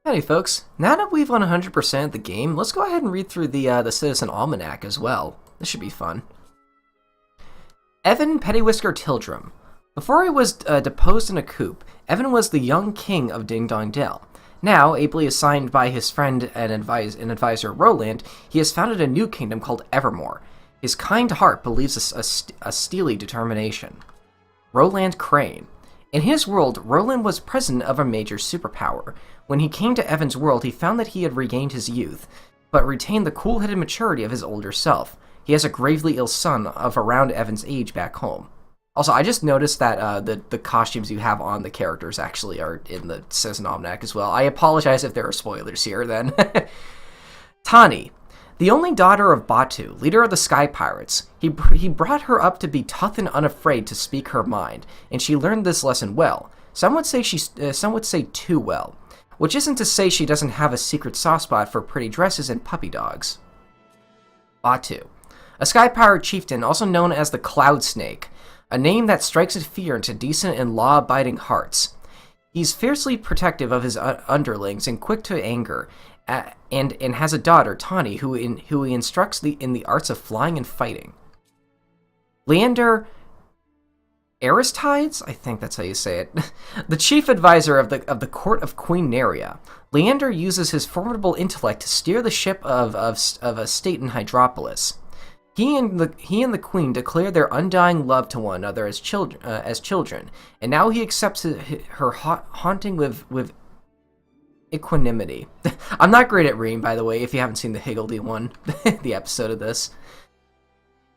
Howdy folks, now that we've won 100% of the game, let's go ahead and read through the Citizen Almanac as well. This should be fun. Evan Pettywhisker Tildrum. Before he was deposed in a coup, Evan was the young king of Ding Dong Dell. Now, ably assigned by his friend and advisor Roland, he has founded a new kingdom called Evermore. His kind heart believes a steely determination. Roland Crane. In his world, Roland was president of a major superpower. When he came to Evan's world, he found that he had regained his youth, but retained the cool-headed maturity of his older self. He has a gravely ill son of around Evan's age back home. Also, I just noticed that the costumes you have on the characters actually are in the Citizen Almanac as well. I apologize if there are spoilers here, then. Tani. The only daughter of Batu, leader of the Sky Pirates. He brought her up to be tough and unafraid to speak her mind, and she learned this lesson well. Some would say too well, which isn't to say she doesn't have a secret soft spot for pretty dresses and puppy dogs. Batu, a Sky Pirate Chieftain, also known as the Cloud Snake, a name that strikes fear into decent and law-abiding hearts. He's fiercely protective of his underlings and quick to anger, and has a daughter, Tani, who he instructs in the arts of flying and fighting. Leander Aristides, I think that's how you say it, the chief advisor of the court of Queen Nereus. Leander uses his formidable intellect to steer the ship of a state in Hydropolis. He and the queen declare their undying love to one another as children, and now he accepts her haunting with equanimity. I'm not great at reading, by the way, if you haven't seen the Higgledy one, the episode of this.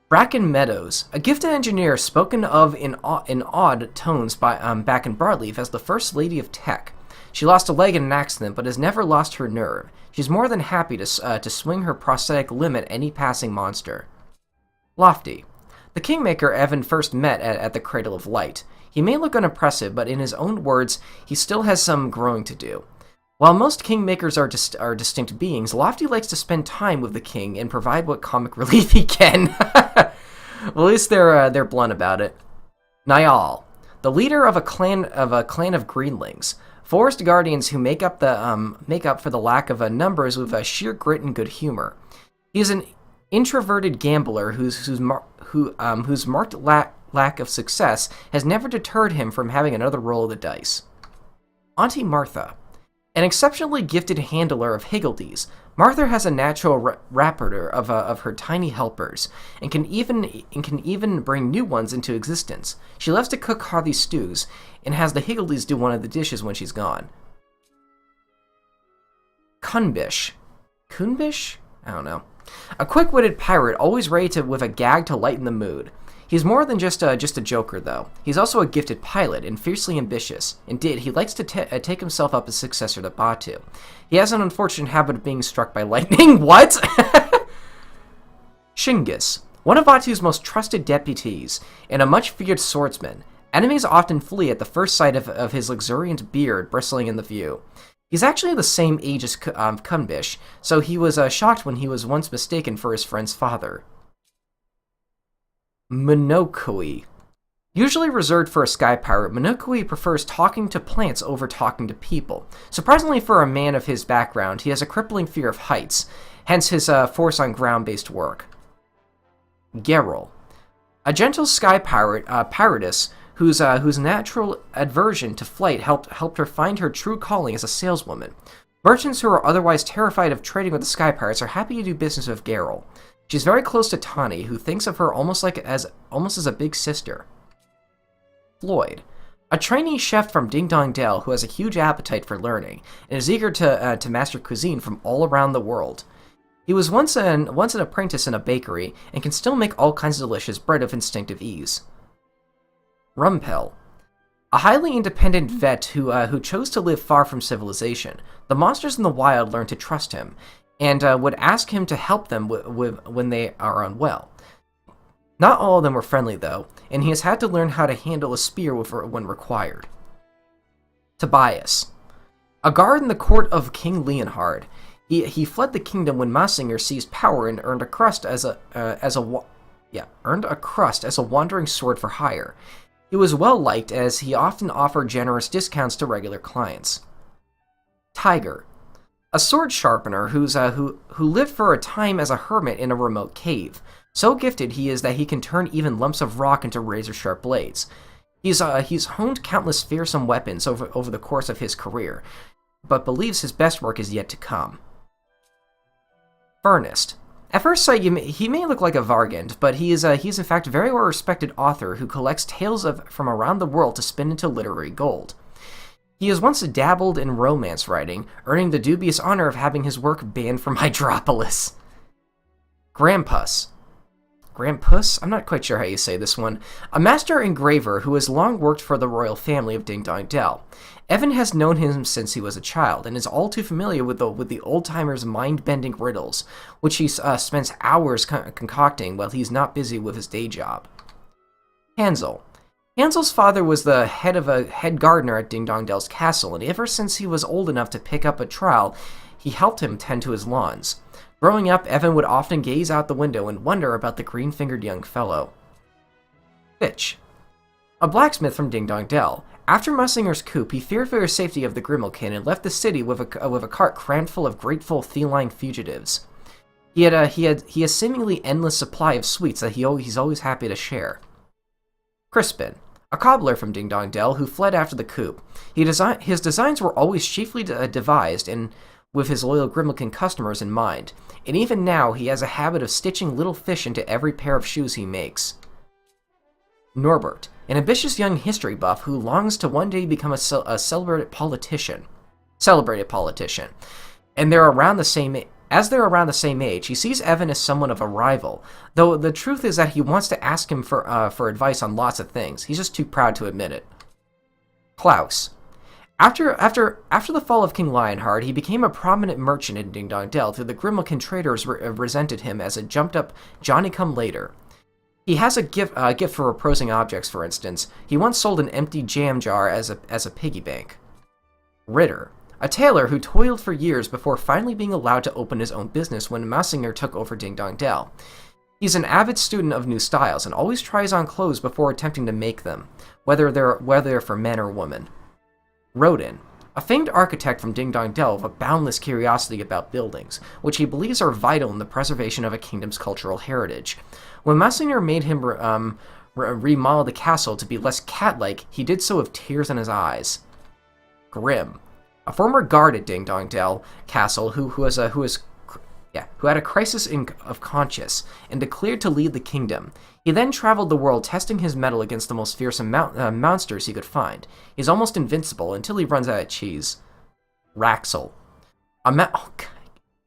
Bracken Meadows, a gifted engineer spoken of in odd tones by back in Broadleaf as the First Lady of Tech. She lost a leg in an accident, but has never lost her nerve. She's more than happy to swing her prosthetic limb at any passing monster. Lofty. The Kingmaker Evan first met at the Cradle of Light. He may look unimpressive, but in his own words, he still has some growing to do. While most Kingmakers are distinct beings, Lofty likes to spend time with the king and provide what comic relief he can. Well, at least they're blunt about it. Niall, the leader of a clan of Greenlings, forest guardians who make up for the lack of numbers with sheer grit and good humor. He is an introverted gambler whose marked lack of success has never deterred him from having another roll of the dice. Aunty Martha. An exceptionally gifted handler of higgledies, Martha has a natural repertoire of her tiny helpers, and can even bring new ones into existence. She loves to cook hearty stews, and has the higgledies do one of the dishes when she's gone. Kunbish. Kunbish? I don't know. A quick-witted pirate, always ready with a gag to lighten the mood. He's more than just a joker, though. He's also a gifted pilot and fiercely ambitious. Indeed, he likes to take himself up as successor to Batu. He has an unfortunate habit of being struck by lightning. What? Shingus, one of Batu's most trusted deputies, and a much-feared swordsman. Enemies often flee at the first sight of his luxuriant beard bristling in the view. He's actually the same age as Kunbish, so he was shocked when he was once mistaken for his friend's father. Minogue. Usually reserved for a sky pirate, Minogue prefers talking to plants over talking to people. Surprisingly for a man of his background, he has a crippling fear of heights, hence his force on ground-based work. Geralt. A gentle sky piratess whose natural aversion to flight helped her find her true calling as a saleswoman. Merchants who are otherwise terrified of trading with the sky pirates are happy to do business with Geralt. She's very close to Tani, who thinks of her almost as a big sister. Floyd, a trainee chef from Ding Dong Dell who has a huge appetite for learning and is eager to master cuisine from all around the world. He was once an apprentice in a bakery and can still make all kinds of delicious bread with instinctive ease. Rumpel, a highly independent vet who chose to live far from civilization. The monsters in the wild learned to trust him, and would ask him to help them when they are unwell. Not all of them were friendly, though, and he has had to learn how to handle a spear when required. Tobias, a guard in the court of King Leonhard. He fled the kingdom when Massinger seized power and earned a crust as a wandering sword for hire. He was well liked as he often offered generous discounts to regular clients. Tiger, a sword sharpener who lived for a time as a hermit in a remote cave. So gifted he is that he can turn even lumps of rock into razor-sharp blades. He's honed countless fearsome weapons over the course of his career, but believes his best work is yet to come. Furnist. At first sight, he may look like a Vargand, but he is in fact a very well-respected author who collects tales from around the world to spin into literary gold. He has once dabbled in romance writing, earning the dubious honor of having his work banned from Hydropolis. Grampus. Grampus? I'm not quite sure how you say this one. A master engraver who has long worked for the royal family of Ding Dong Dell. Evan has known him since he was a child, and is all too familiar with the old-timers' mind-bending riddles, which he spends hours concocting while he's not busy with his day job. Hanzel. Hansel's father was the head gardener at Ding Dong Dell's castle, and ever since he was old enough to pick up a trowel, he helped him tend to his lawns. Growing up, Evan would often gaze out the window and wonder about the green-fingered young fellow. Fitch. A blacksmith from Ding Dong Dell. After Mussinger's coup, he feared for the safety of the Grimalkin and left the city with a cart crammed full of grateful feline fugitives. He has seemingly endless supply of sweets that he's always happy to share. Crispin. A cobbler from Ding Dong Dell who fled after the coup. His designs were always chiefly devised with his loyal Grimalkin customers in mind, and even now he has a habit of stitching little fish into every pair of shoes he makes. Norbert, an ambitious young history buff who longs to one day become a celebrated politician. And they're around the same age, he sees Evan as somewhat of a rival, though the truth is that he wants to ask him for advice on lots of things. He's just too proud to admit it. Klaus. After the fall of King Lionheart, he became a prominent merchant in Ding Dong Dell, though the Grimalkin traders resented him as a jumped-up Johnny-come-later. He has a gift for reposing objects, for instance. He once sold an empty jam jar as a piggy bank. Ritter. A tailor who toiled for years before finally being allowed to open his own business when Massinger took over Ding Dong Dell. He's an avid student of new styles and always tries on clothes before attempting to make them, whether they're for men or women. Rodan. A famed architect from Ding Dong Dell with a boundless curiosity about buildings, which he believes are vital in the preservation of a kingdom's cultural heritage. When Massinger made him remodel the castle to be less cat-like, he did so with tears in his eyes. Grim. A former guard at Ding Dong Dell Castle who had a crisis of conscience and declared to lead the kingdom. He then traveled the world testing his mettle against the most fearsome monsters he could find. He's almost invincible until he runs out of cheese. Raxel.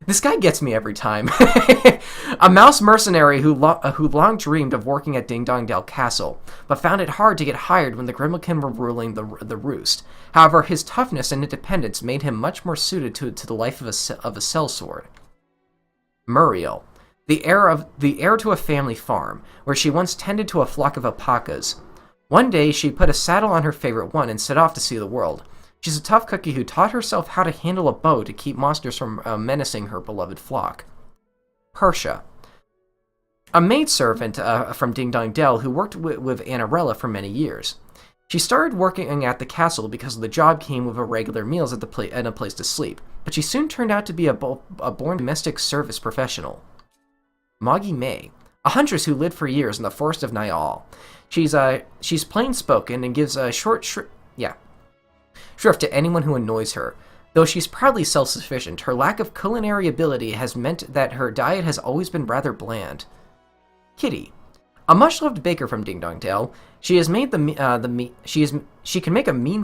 This guy gets me every time. A mouse mercenary who long dreamed of working at Ding Dong Dell Castle, but found it hard to get hired when the Grimalkin were ruling the roost. However, his toughness and independence made him much more suited to the life of a sellsword. Muriel. The heir to a family farm, where she once tended to a flock of alpacas. One day, she put a saddle on her favorite one and set off to see the world. She's a tough cookie who taught herself how to handle a bow to keep monsters from menacing her beloved flock. Persia. A maidservant from Ding Dong Dell who worked with Annarella for many years. She started working at the castle because the job came with regular meals and a place to sleep, but she soon turned out to be a born domestic service professional. Moggy May. A huntress who lived for years in the forest of Niall. She's plain-spoken and gives a short shrift to anyone who annoys her. Though she's proudly self-sufficient, her lack of culinary ability has meant that her diet has always been rather bland. Kitty. A much-loved baker from Ding Dong Dell, she can make a mean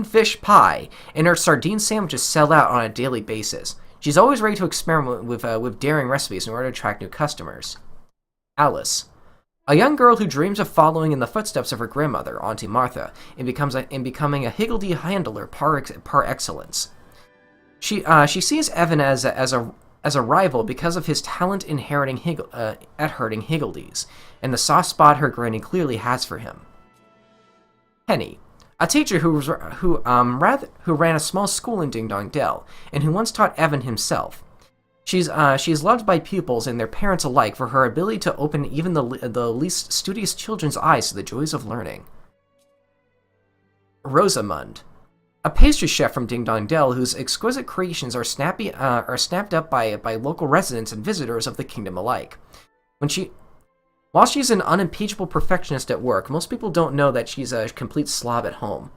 fish pie, and her sardine sandwiches sell out on a daily basis. She's always ready to experiment with daring recipes in order to attract new customers. Alice. A young girl who dreams of following in the footsteps of her grandmother, Aunty Martha, and becoming a higgledy handler par excellence. She sees Evan as a rival because of his talent at herding higgledies, and the soft spot her granny clearly has for him. Penny. A teacher who ran a small school in Ding Dong Dell, and who once taught Evan himself. She's loved by pupils and their parents alike for her ability to open even the least studious children's eyes to the joys of learning. Rosamund. a pastry chef from Ding Dong Dell whose exquisite creations are snapped up by local residents and visitors of the kingdom alike. While she's an unimpeachable perfectionist at work, most people don't know that she's a complete slob at home.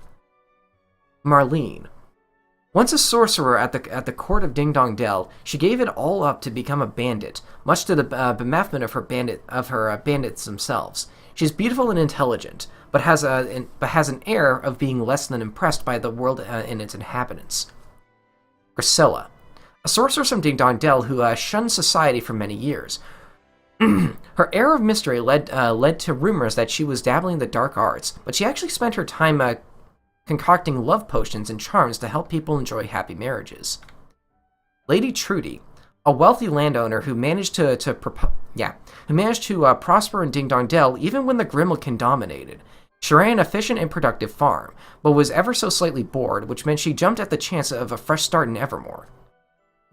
Marlene. Once a sorcerer at the court of Ding Dong Dell, she gave it all up to become a bandit, much to the bereavement of her bandits themselves. She's beautiful and intelligent, but has an air of being less than impressed by the world and its inhabitants. Priscilla, a sorceress from Ding Dong Dell who shunned society for many years. Her air of mystery led to rumors that she was dabbling in the dark arts, but she actually spent her time concocting love potions and charms to help people enjoy happy marriages. Lady Trudy, a wealthy landowner who managed to prosper in Ding Dong Dell even when the Grimalkin dominated. She ran an efficient and productive farm, but was ever so slightly bored, which meant she jumped at the chance of a fresh start in Evermore.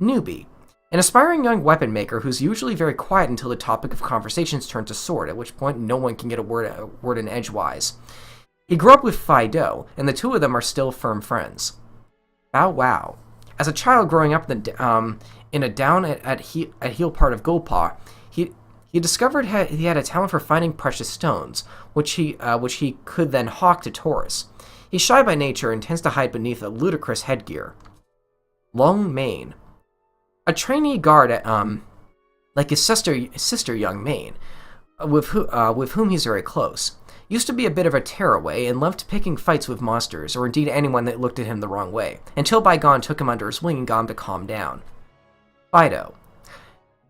Newbie, an aspiring young weapon maker who's usually very quiet until the topic of conversations turns to sword, at which point no one can get a word in edgewise. He grew up with Fido, and the two of them are still firm friends. Bow Wow. As a child growing up in a down at heel part of Goldpaw, he discovered he had a talent for finding precious stones, which he could then hawk to tourists. He's shy by nature and tends to hide beneath a ludicrous headgear. Long Mane. A trainee guard like his sister Young Mane, with whom he's very close. Used to be a bit of a tearaway and loved picking fights with monsters, or indeed anyone that looked at him the wrong way, until Bygone took him under his wing and got him to calm down. Fido.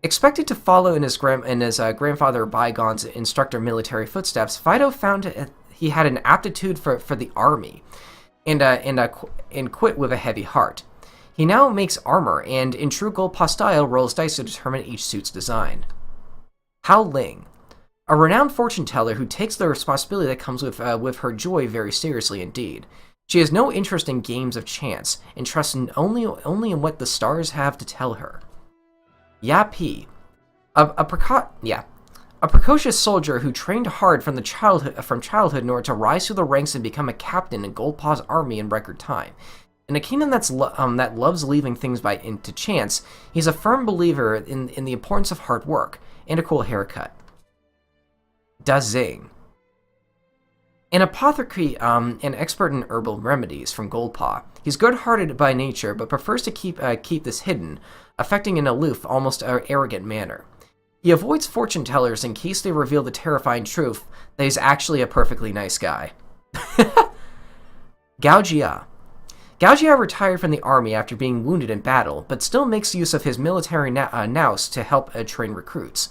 Expected to follow in his grandfather Bygone's instructor military footsteps, Fido found he had an aptitude for the army, and quit with a heavy heart. He now makes armor, and in true Goldpaw style, rolls dice to determine each suit's design. Hao Ling. A renowned fortune teller who takes the responsibility that comes with her joy very seriously indeed. She has no interest in games of chance, and trusts only in what the stars have to tell her. Yappy. A precocious soldier who trained hard from childhood in order to rise through the ranks and become a captain in Goldpaw's army in record time. In a kingdom that loves leaving things to chance, he's a firm believer in the importance of hard work and a cool haircut. Dazing. An apothecary and expert in herbal remedies from Goldpaw. He's good-hearted by nature, but prefers to keep this hidden, affecting an aloof, almost arrogant manner. He avoids fortune tellers in case they reveal the terrifying truth that he's actually a perfectly nice guy. Gaujia. Gaujia retired from the army after being wounded in battle, but still makes use of his military nous to help train recruits.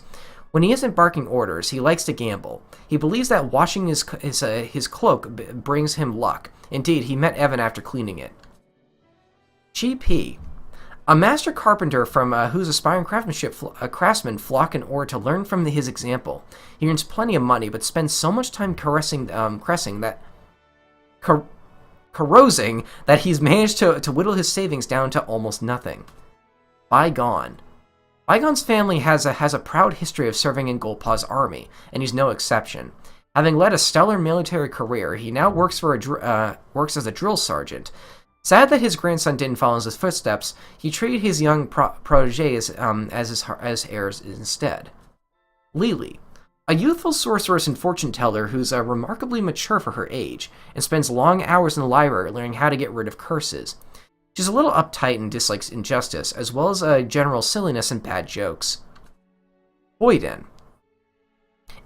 When he isn't barking orders, he likes to gamble. He believes that washing his cloak brings him luck. Indeed, he met Evan after cleaning it. Chi P. A master carpenter from whose aspiring craftsmen flock in order to learn from his example. He earns plenty of money, but spends so much time corrosing that he's managed to whittle his savings down to almost nothing. Bygone. Bygone's family has a proud history of serving in Goldpaw's army, and he's no exception. Having led a stellar military career, he now works as a drill sergeant. Sad that his grandson didn't follow in his footsteps, he treated his young protégés as heirs instead. Lily. A youthful sorceress and fortune teller who's remarkably mature for her age, and spends long hours in the library learning how to get rid of curses. She's a little uptight and dislikes injustice, as well as general silliness and bad jokes. Boyden.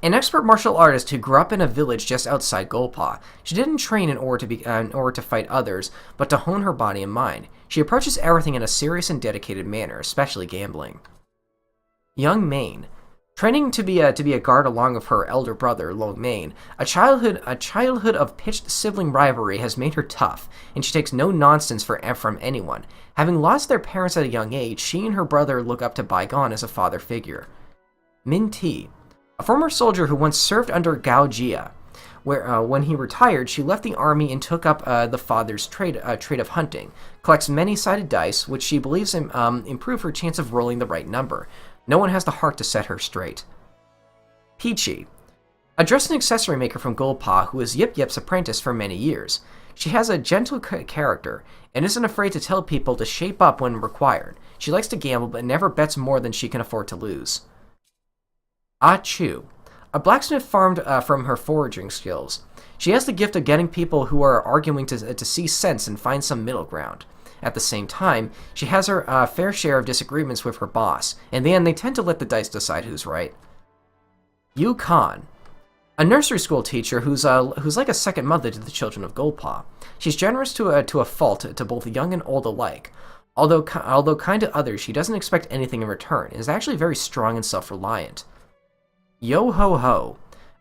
An expert martial artist who grew up in a village just outside Goldpaw. She didn't train in order to fight others, but to hone her body and mind. She approaches everything in a serious and dedicated manner, especially gambling. Young Mane. Training to be a guard along with her elder brother, Long Mane, a childhood of pitched sibling rivalry has made her tough, and she takes no nonsense from anyone. Having lost their parents at a young age, she and her brother look up to Bygone as a father figure. Min T. A former soldier who once served under Gaujia, where when he retired, she left the army and took up the father's trade of hunting. Collects many-sided dice, which she believes improve her chance of rolling the right number. No one has the heart to set her straight. Peachy. A dress and accessory maker from Goldpaw who was Yip Yip's apprentice for many years. She has a gentle character and isn't afraid to tell people to shape up when required. She likes to gamble but never bets more than she can afford to lose. Ah Chu. A blacksmith farmed from her foraging skills. She has the gift of getting people who are arguing to see sense and find some middle ground. At the same time, she has her fair share of disagreements with her boss. In the end, they tend to let the dice decide who's right. Yukon. A nursery school teacher who's like a second mother to the children of Goldpaw. She's generous to a fault to both young and old alike. Although kind to others, she doesn't expect anything in return, and is actually very strong and self-reliant. Yo Ho Ho.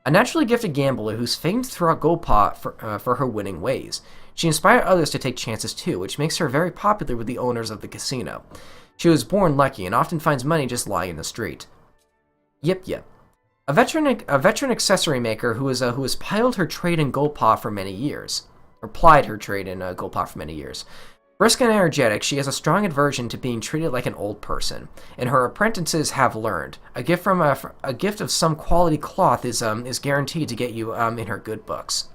A naturally gifted gambler who's famed throughout Goldpaw for her winning ways. She inspired others to take chances too, which makes her very popular with the owners of the casino. She was born lucky and often finds money just lying in the street. Yip Yip. A veteran accessory maker who has plied her trade in Goldpaw for many years. Brisk and energetic, she has a strong aversion to being treated like an old person, and her apprentices have learned. A gift of some quality cloth is guaranteed to get you in her good books.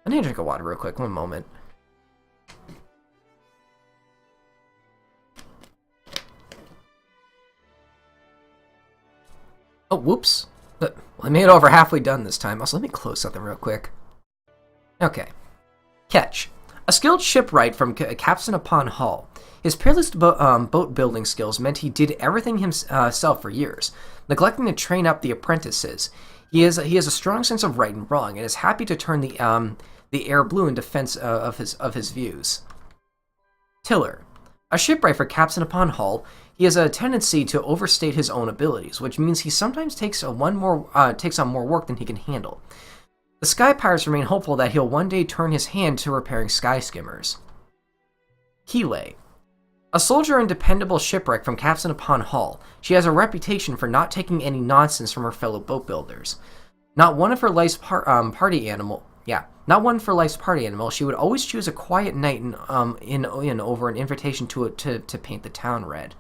I need to drink a water real quick. One moment. Oh, whoops. Well, I made it over halfway done this time. Also, let me close something real quick. Okay. Catch. A skilled shipwright from Captain upon Hull. His peerless boat building skills meant he did everything himself for years, neglecting to train up the apprentices. He has a strong sense of right and wrong, and is happy to turn the air blue in defense of his views. Tiller. A shipwright for Captain upon Hull, he has a tendency to overstate his own abilities, which means he sometimes takes on more work than he can handle. The Sky Pirates remain hopeful that he'll one day turn his hand to repairing sky skimmers. Keeley. A soldier and dependable shipwreck from Captain upon Hull, she has a reputation for not taking any nonsense from her fellow boat builders. Not one for life's party animal, she would always choose a quiet night in over an invitation to paint the town red.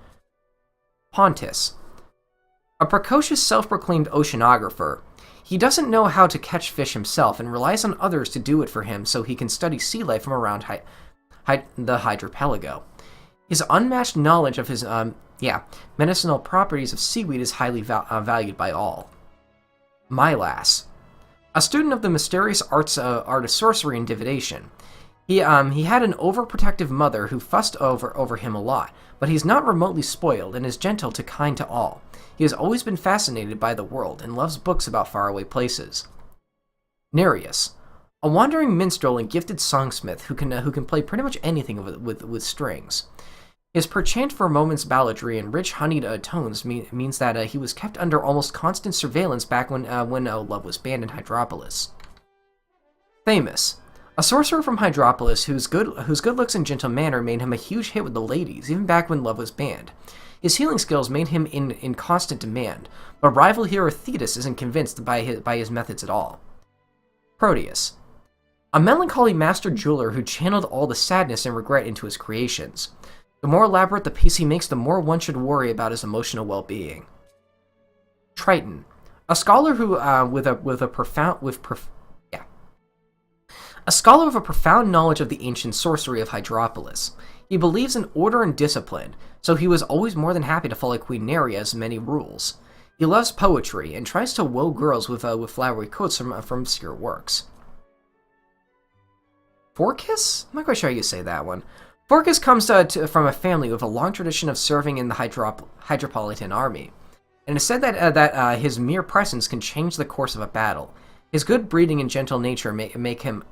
Pontus. A precocious self-proclaimed oceanographer. He doesn't know how to catch fish himself and relies on others to do it for him so he can study sea life from around the hydropelago. His unmatched knowledge of his medicinal properties of seaweed is highly valued by all. Mylas. A student of the mysterious art of sorcery and divination. He had an overprotective mother who fussed over him a lot, but he's not remotely spoiled and is gentle to kind to all. He has always been fascinated by the world and loves books about faraway places. Nereus. A wandering minstrel and gifted songsmith who can play pretty much anything with strings. His perchance for moments balladry and rich honeyed tones means that he was kept under almost constant surveillance back when love was banned in Hydropolis. Famous. A sorcerer from Hydropolis whose good looks and gentle manner made him a huge hit with the ladies, even back when love was banned. His healing skills made him in constant demand, but rival hero Thetis isn't convinced by his methods at all. Proteus. A melancholy master jeweler who channeled all the sadness and regret into his creations. The more elaborate the piece he makes, the more one should worry about his emotional well-being. Triton. A scholar who with a profound knowledge of the ancient sorcery of Hydropolis. He believes in order and discipline, so he was always more than happy to follow Queen Nereus' many rules. He loves poetry and tries to woo girls with flowery quotes from obscure works. Forcus? I'm not quite sure how you say that one. Forcus comes from a family with a long tradition of serving in the Hydropolitan army, and it's said that his mere presence can change the course of a battle. His good breeding and gentle nature make him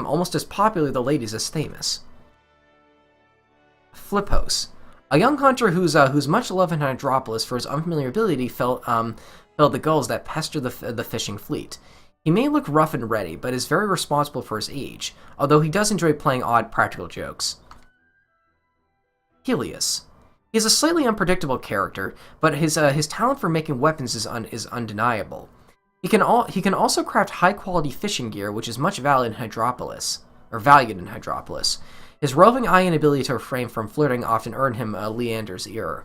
almost as popular with the ladies as Themis. Flippos. A young hunter who's much loved in Hydropolis for his unfamiliar ability fell the gulls that pester the fishing fleet. He may look rough and ready, but is very responsible for his age, although he does enjoy playing odd practical jokes. Helius. He is a slightly unpredictable character, but his talent for making weapons is undeniable. He can also craft high-quality fishing gear, which is much valued in Hydropolis. His roving eye and ability to refrain from flirting often earned him Leander's ear.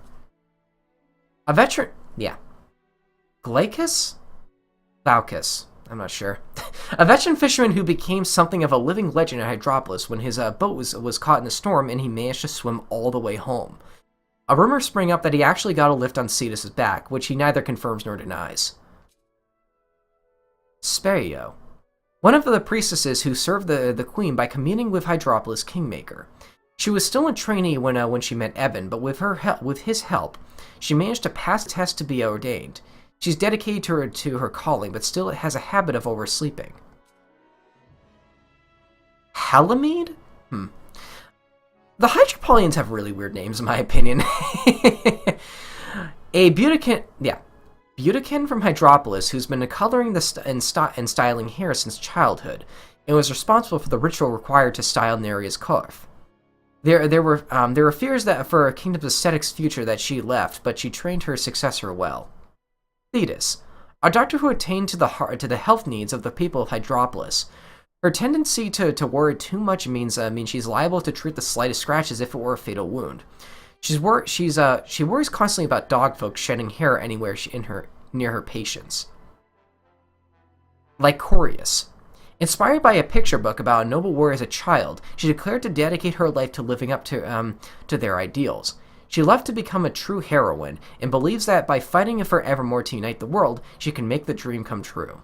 A veteran... Glaucus? I'm not sure. A veteran fisherman who became something of a living legend in Hydropolis when his boat was caught in a storm and he managed to swim all the way home. A rumor sprang up that he actually got a lift on Cetus's back, which he neither confirms nor denies. Sperio. One of the priestesses who served the queen by communing with Hydropolis' Kingmaker. She was still a trainee when she met Evan, but with his help, she managed to pass the test to be ordained. She's dedicated to her calling, but still has a habit of oversleeping. Halamede? The Hydropolians have really weird names, in my opinion. A Beautican from Hydropolis who's been coloring and styling hair since childhood, and was responsible for the ritual required to style Nereus' Korf. There were fears that for Kingdom's aesthetics future that she left, but she trained her successor well. Thetis, a doctor who attained to the health needs of the people of Hydropolis. Her tendency to worry too much means she's liable to treat the slightest scratch as if it were a fatal wound. She worries constantly about dog folk shedding hair anywhere near her patients. Lycorius. Inspired by a picture book about a noble warrior as a child, she declared to dedicate her life to living up to their ideals. She left to become a true heroine, and believes that by fighting forevermore to unite the world, she can make the dream come true.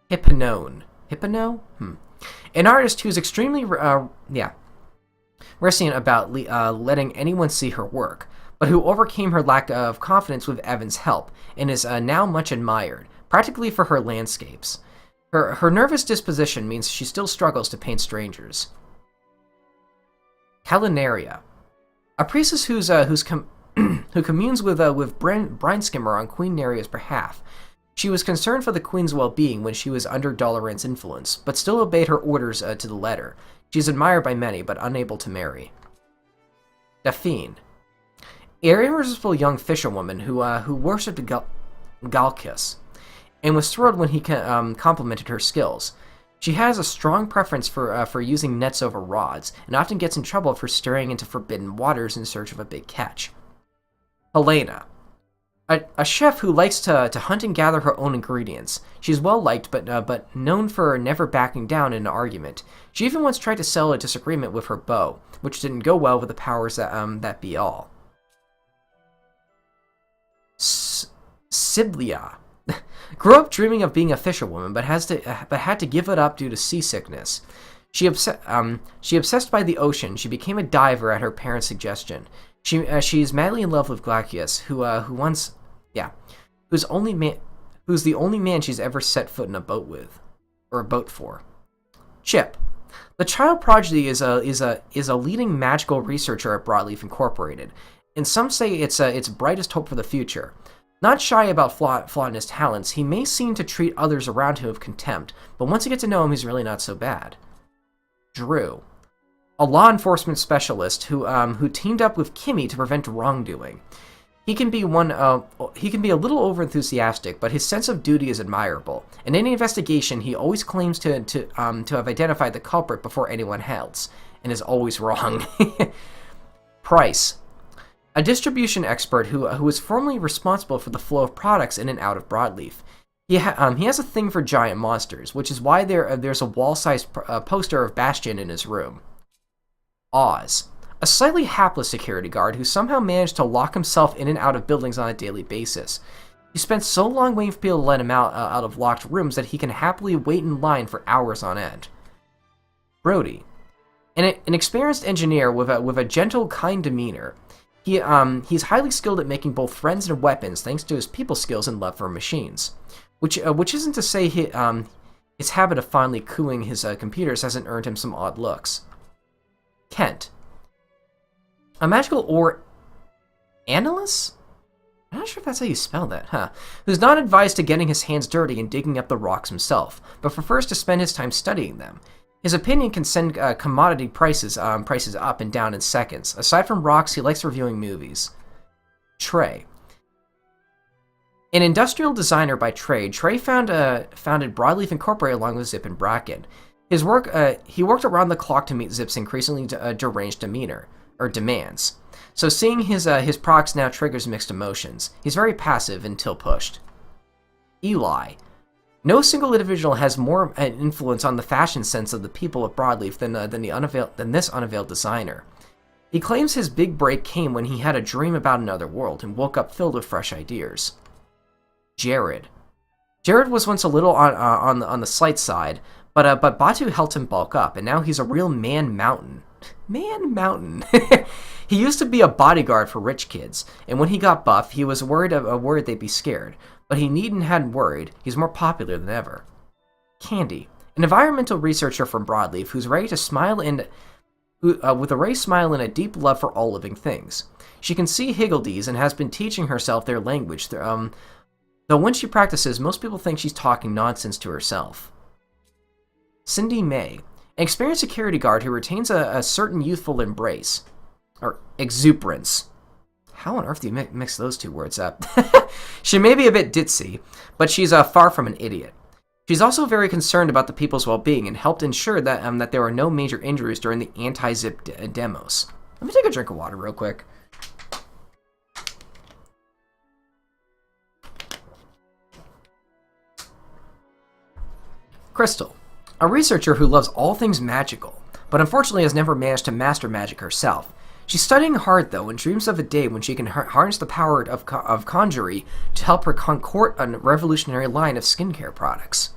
Hypnone. An artist who's extremely reticent about letting anyone see her work, but who overcame her lack of confidence with Evan's help, and is now much admired, practically for her landscapes. Her nervous disposition means she still struggles to paint strangers. Calinaria, a priestess who communes with Brindskimmer on Queen Nereus' behalf. She was concerned for the queen's well-being when she was under Doloran's influence, but still obeyed her orders to the letter. She is admired by many, but unable to marry. Daphne, an irresistible young fisherwoman who worshipped Galkis, and was thrilled when he complimented her skills. She has a strong preference for using nets over rods, and often gets in trouble for straying into forbidden waters in search of a big catch. Elena, a chef who likes to hunt and gather her own ingredients. She's well liked, but known for never backing down in an argument. She even once tried to settle a disagreement with her beau, which didn't go well with the powers that be all. Siblia. Grew up dreaming of being a fisherwoman, but had to give it up due to seasickness. She obsessed by the ocean. She became a diver at her parents' suggestion. She's madly in love with Glaucius, who's the only man she's ever set foot in a boat for. Chip, the child prodigy is a leading magical researcher at Broadleaf Incorporated, and some say it's brightest hope for the future. Not shy about flaunting his talents, he may seem to treat others around him with contempt, but once you get to know him, he's really not so bad. Drew, a law enforcement specialist who teamed up with Kimmy to prevent wrongdoing. He can be a little overenthusiastic, but his sense of duty is admirable. In any investigation, he always claims to have identified the culprit before anyone else, and is always wrong. Price, a distribution expert who was formerly responsible for the flow of products in and out of Broadleaf. He has a thing for giant monsters, which is why there's a wall-sized poster of Bastion in his room. Oz, a slightly hapless security guard who somehow managed to lock himself in and out of buildings on a daily basis. He spent so long waiting for people to let him out of locked rooms that he can happily wait in line for hours on end. Brody, an experienced engineer with a gentle, kind demeanor. He's highly skilled at making both friends and weapons thanks to his people skills and love for machines. Which isn't to say his habit of fondly cooing his computers hasn't earned him some odd looks. Kent, a magical analyst? I'm not sure if that's how you spell that, who's not advised to getting his hands dirty and digging up the rocks himself, but prefers to spend his time studying them. His opinion can send commodity prices up and down in seconds. Aside from rocks, he likes reviewing movies. Trey, an industrial designer by trade, Trey founded Broadleaf Incorporated along with Zip and Bracken. His work, he worked around the clock to meet Zip's increasingly deranged demands. So seeing his products now triggers mixed emotions. He's very passive until pushed. Eli. No single individual has more an influence on the fashion sense of the people of Broadleaf than this unveiled designer. He claims his big break came when he had a dream about another world and woke up filled with fresh ideas. Jared. Jared was once a little on the slight side, but Batu helped him bulk up, and now he's a real man-mountain. Man-mountain. He used to be a bodyguard for rich kids, and when he got buff, he was worried they'd be scared. But he hadn't worried. He's more popular than ever. Candy, an environmental researcher from Broadleaf who's ready to smile with a raised smile and a deep love for all living things. She can see Higgledies and has been teaching herself their language. Though when she practices, most people think she's talking nonsense to herself. Cindy May, an experienced security guard who retains a certain youthful embrace. Or exuberance. How on earth do you mix those two words up? She may be a bit ditzy, but she's far from an idiot. She's also very concerned about the people's well-being and helped ensure that there are no major injuries during the anti-zip demos. Let me take a drink of water real quick. Christel, a researcher who loves all things magical, but unfortunately has never managed to master magic herself. She's studying hard, though, and dreams of a day when she can harness the power of conjury to help her concourt a revolutionary line of skincare products.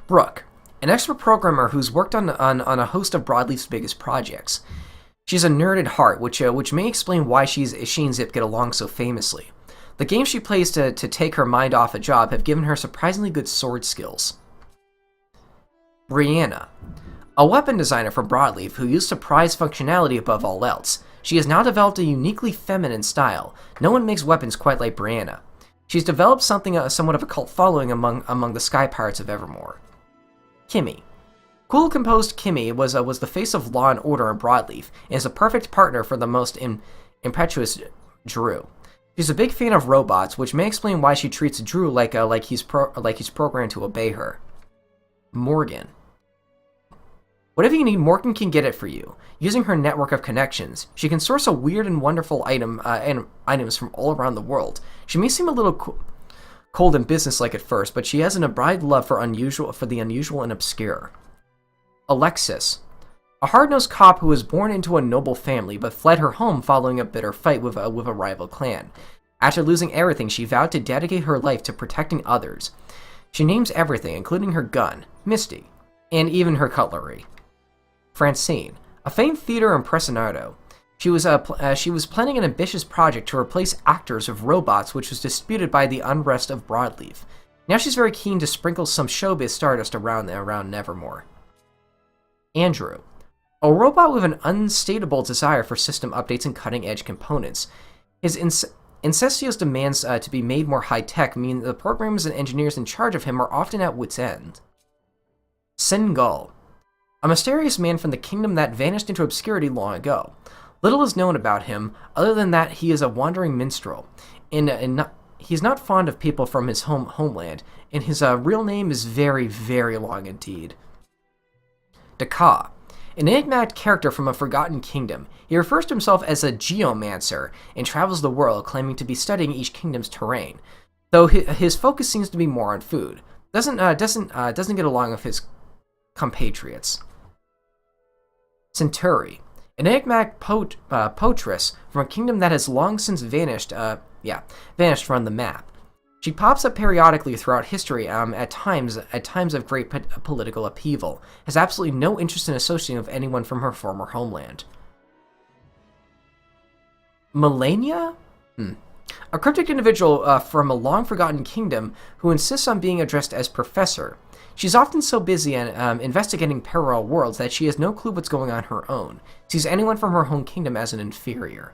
Brooke, an expert programmer who's worked on a host of Broadleaf's biggest projects. She's a nerd at heart, which may explain why she and Zip get along so famously. The games she plays to take her mind off a job have given her surprisingly good sword skills. Breanna, a weapon designer from Broadleaf who used to prize functionality above all else. She has now developed a uniquely feminine style. No one makes weapons quite like Breanna. She's developed somewhat of a cult following among the Sky Pirates of Evermore. Kimmy. Cool composed Kimmy was the face of law and order in Broadleaf and is a perfect partner for the most impetuous Drew. She's a big fan of robots, which may explain why she treats Drew like he's programmed to obey her. Morgan. Whatever you need, Morgan can get it for you. Using her network of connections, she can source a weird and wonderful items from all around the world. She may seem a little cold and businesslike at first, but she has an abide love for the unusual and obscure. Alexis, a hard-nosed cop who was born into a noble family but fled her home following a bitter fight with a rival clan. After losing everything, she vowed to dedicate her life to protecting others. She names everything, including her gun, Misty, and even her cutlery. Francine, a famed theater impresario. She was planning an ambitious project to replace actors with robots, which was disputed by the unrest of Broadleaf. Now she's very keen to sprinkle some showbiz stardust around Nevermore. Andrew, a robot with an unstatable desire for system updates and cutting-edge components. His incestuous demands to be made more high-tech mean the programmers and engineers in charge of him are often at wit's end. Sengal, a mysterious man from the kingdom that vanished into obscurity long ago. Little is known about him, other than that he is a wandering minstrel. He's not fond of people from his homeland, and his real name is very, very long indeed. Daka, an enigmatic character from a forgotten kingdom. He refers to himself as a geomancer and travels the world claiming to be studying each kingdom's terrain, though his focus seems to be more on food. Doesn't get along with his compatriots. Centauri, an enigmatic poetress from a kingdom that has long since vanished from the map. She pops up periodically throughout history at times of great political upheaval, has absolutely no interest in associating with anyone from her former homeland. Melania? A cryptic individual from a long-forgotten kingdom who insists on being addressed as Professor. She's often so busy investigating parallel worlds that she has no clue what's going on her own, sees anyone from her home kingdom as an inferior.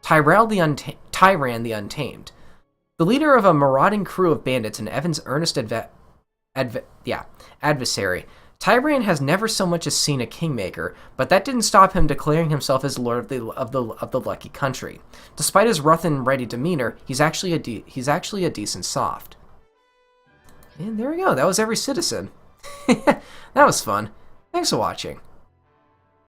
Tyran the Untamed. The leader of a marauding crew of bandits and Evan's earnest adversary, Tyran has never so much as seen a Kingmaker, but that didn't stop him declaring himself as lord of the lucky country. Despite his rough and ready demeanor, he's actually a decent soft. And there we go. That was every citizen. That was fun. Thanks for watching.